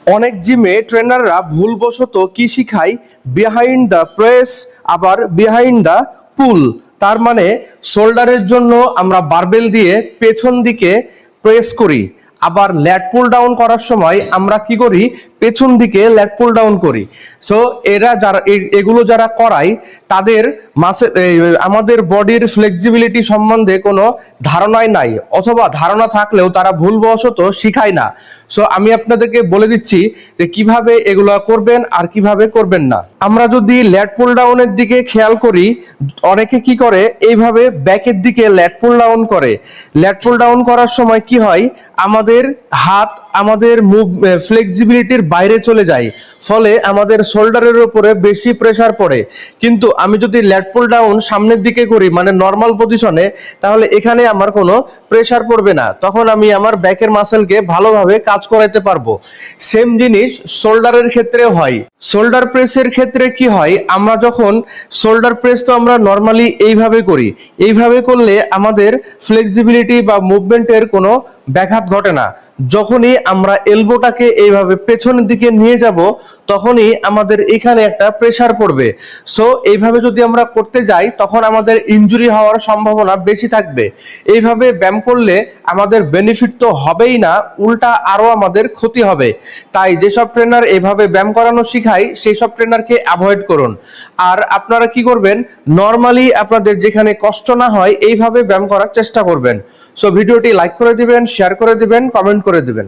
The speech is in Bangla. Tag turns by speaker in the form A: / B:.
A: অনেক জিমে ট্রেনাররা ভুলবশত কি শিখায়, বিহাইন্ড দ্য প্রেস, আবার বিহাইন্ড দ্য পুল। তার মানে শোল্ডারের জন্য আমরা বারবেল দিয়ে পেছন দিকে প্রেস করি, আবার ল্যাট পুল ডাউন করার সময় আমরা কি করি, পেছন দিকে ল্যাট পুল ডাউন করি। সো এরা যারা এগুলো যারা করায় তাদের আমাদের বডির ফ্লেক্সিবিলিটি সম্বন্ধে কোনো ধারণাই নাই, অথবা ধারণা থাকলেও তারা ভুলবশত শিখায় না। সো আমি আপনাদেরকে বলে দিচ্ছি যে কিভাবে এগুলো করবেন আর কিভাবে করবেন না। আমরা যদি ল্যাট পুল ডাউনের দিকে খেয়াল করি, অনেকে কি করে এইভাবে ব্যাকের দিকে ল্যাট পুল ডাউন করে। ল্যাট পুল ডাউন করার সময় কি হয়, আমাদের হাত আমাদের ফ্লেক্সিবিলিটির বাইরে চলে যায়, ফলে আমাদের শোল্ডারের উপরে বেশি প্রেসার পড়ে। কিন্তু আমি যদি ল্যাট পুল ডাউন সামনের দিকে করি, মানে নর্মাল পজিশনে, তাহলে এখানে আমার কোনো প্রেসার পড়বে না, তখন আমি আমার ব্যাকের মাসেলকে ভালোভাবে কাজ করাতে পারবো। সেম জিনিস শোল্ডারের ক্ষেত্রে হয়। শোল্ডার প্রেসের ক্ষেত্রে কি হয়, আমরা যখন শোল্ডার প্রেস তো আমরা নর্মালি এইভাবে করি, এইভাবে করলে আমাদের ফ্লেক্সিবিলিটি বা মুভমেন্টের কোনো ব্যাঘাত ঘটে না। যখনই আমরা এলবোটাকে এইভাবে পেছনের দিকে নিয়ে যাব, তখনই আমাদের এখানে একটা প্রেসার পড়বে। সো এইভাবে যদি আমরা করতে যাই, তখন আমাদের ইনজুরি হওয়ার সম্ভাবনা বেশি থাকবে। এইভাবে ব্যায়াম করলে আমাদের বেনিফিট তো হবেই না, উল্টা আরো আমাদের ক্ষতি হবে। তাই যেসব ট্রেনার এইভাবে ব্যায়াম করানো শিখায়, সেই সব ট্রেনারকে অ্যাভয়েড করুন। আর আপনারা কি করবেন, নর্মালি আপনাদের যেখানে কষ্ট না হয় এইভাবে ব্যায়াম করার চেষ্টা করবেন। সো ভিডিওটি লাইক করে দিবেন, শেয়ার করে দিবেন, কমেন্ট করে দিবেন।